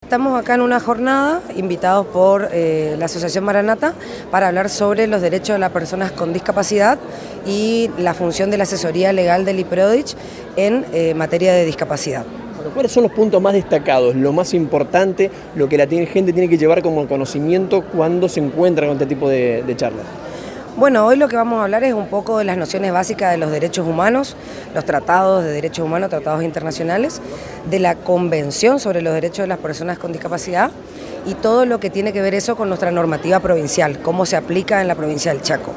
Estamos acá en una jornada, invitados por la Asociación Maranata, para hablar sobre los derechos de las personas con discapacidad y la función de la asesoría legal del IPRODICH en materia de discapacidad. Bueno, ¿cuáles son los puntos más destacados, lo más importante, lo que la gente tiene que llevar como conocimiento cuando se encuentra con este tipo de charlas? Bueno, hoy lo que vamos a hablar es un poco de las nociones básicas de los derechos humanos, los tratados de derechos humanos, tratados internacionales, de la Convención sobre los Derechos de las Personas con Discapacidad y todo lo que tiene que ver eso con nuestra normativa provincial, cómo se aplica en la provincia del Chaco.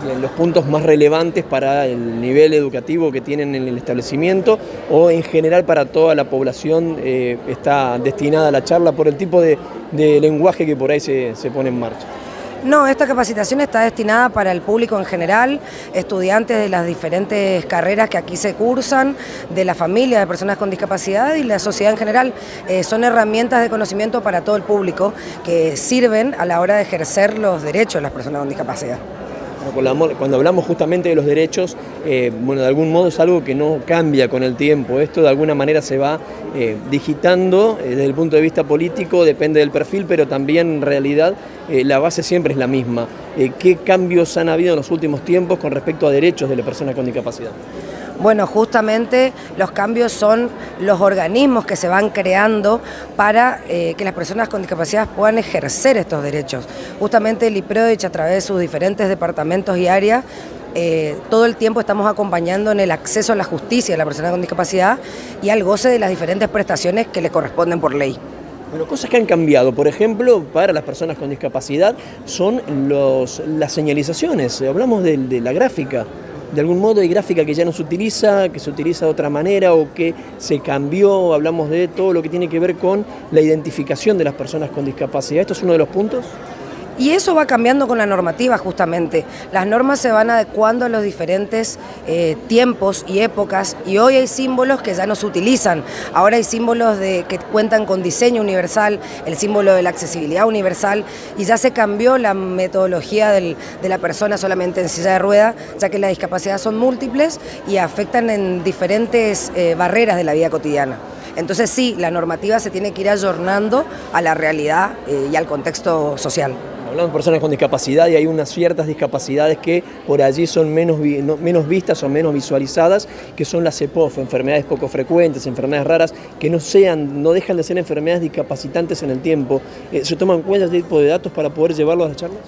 Bien, los puntos más relevantes para el nivel educativo que tienen en el establecimiento o en general para toda la población está destinada a la charla por el tipo de lenguaje que por ahí se pone en marcha. No, esta capacitación está destinada para el público en general, estudiantes de las diferentes carreras que aquí se cursan, de la familia de personas con discapacidad y la sociedad en general. Son herramientas de conocimiento para todo el público que sirven a la hora de ejercer los derechos de las personas con discapacidad. Cuando hablamos justamente de los derechos, bueno, de algún modo es algo que no cambia con el tiempo. Esto de alguna manera se va digitando desde el punto de vista político, depende del perfil, pero también en realidad la base siempre es la misma. ¿Qué cambios han habido en los últimos tiempos con respecto a derechos de las personas con discapacidad? Bueno, justamente los cambios son los organismos que se van creando para que las personas con discapacidad puedan ejercer estos derechos. Justamente el IPRODICH, a través de sus diferentes departamentos y áreas, todo el tiempo estamos acompañando en el acceso a la justicia de la persona con discapacidad y al goce de las diferentes prestaciones que le corresponden por ley. Bueno, cosas que han cambiado, por ejemplo, para las personas con discapacidad son las señalizaciones. Hablamos de la gráfica. De algún modo hay gráfica que ya no se utiliza, que se utiliza de otra manera o que se cambió. Hablamos de todo lo que tiene que ver con la identificación de las personas con discapacidad. ¿Esto es uno de los puntos? Y eso va cambiando con la normativa justamente. Las normas se van adecuando a los diferentes tiempos y épocas y hoy hay símbolos que ya no se utilizan. Ahora hay símbolos que cuentan con diseño universal, el símbolo de la accesibilidad universal y ya se cambió la metodología de la persona solamente en silla de rueda, ya que las discapacidades son múltiples y afectan en diferentes barreras de la vida cotidiana. Entonces sí, la normativa se tiene que ir ayornando a la realidad y al contexto social. Hablamos de personas con discapacidad y hay unas ciertas discapacidades que por allí son menos vistas o menos visualizadas, que son las EPOF, enfermedades poco frecuentes, enfermedades raras, que no dejan de ser enfermedades discapacitantes en el tiempo. ¿Se toman en cuenta este tipo de datos para poder llevarlos a las charlas?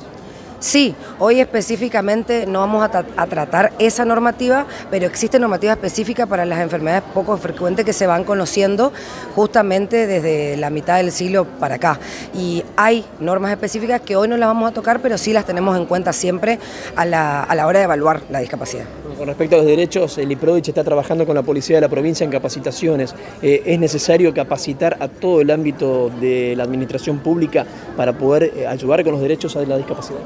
Sí, hoy específicamente no vamos a tratar esa normativa, pero existe normativa específica para las enfermedades poco frecuentes que se van conociendo justamente desde la mitad del siglo para acá. Y hay normas específicas que hoy no las vamos a tocar, pero sí las tenemos en cuenta siempre a la hora de evaluar la discapacidad. Con respecto a los derechos, el IPRODICH está trabajando con la Policía de la Provincia en capacitaciones. ¿Es necesario capacitar a todo el ámbito de la administración pública para poder ayudar con los derechos de la discapacidad?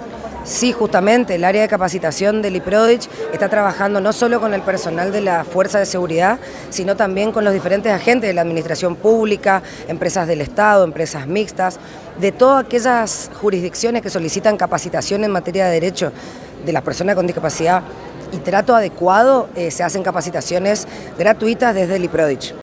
Sí, justamente el área de capacitación del IPRODICH está trabajando no solo con el personal de la Fuerza de Seguridad, sino también con los diferentes agentes de la administración pública, empresas del Estado, empresas mixtas, de todas aquellas jurisdicciones que solicitan capacitación en materia de derechos de las personas con discapacidad y trato adecuado, se hacen capacitaciones gratuitas desde el IPRODICH.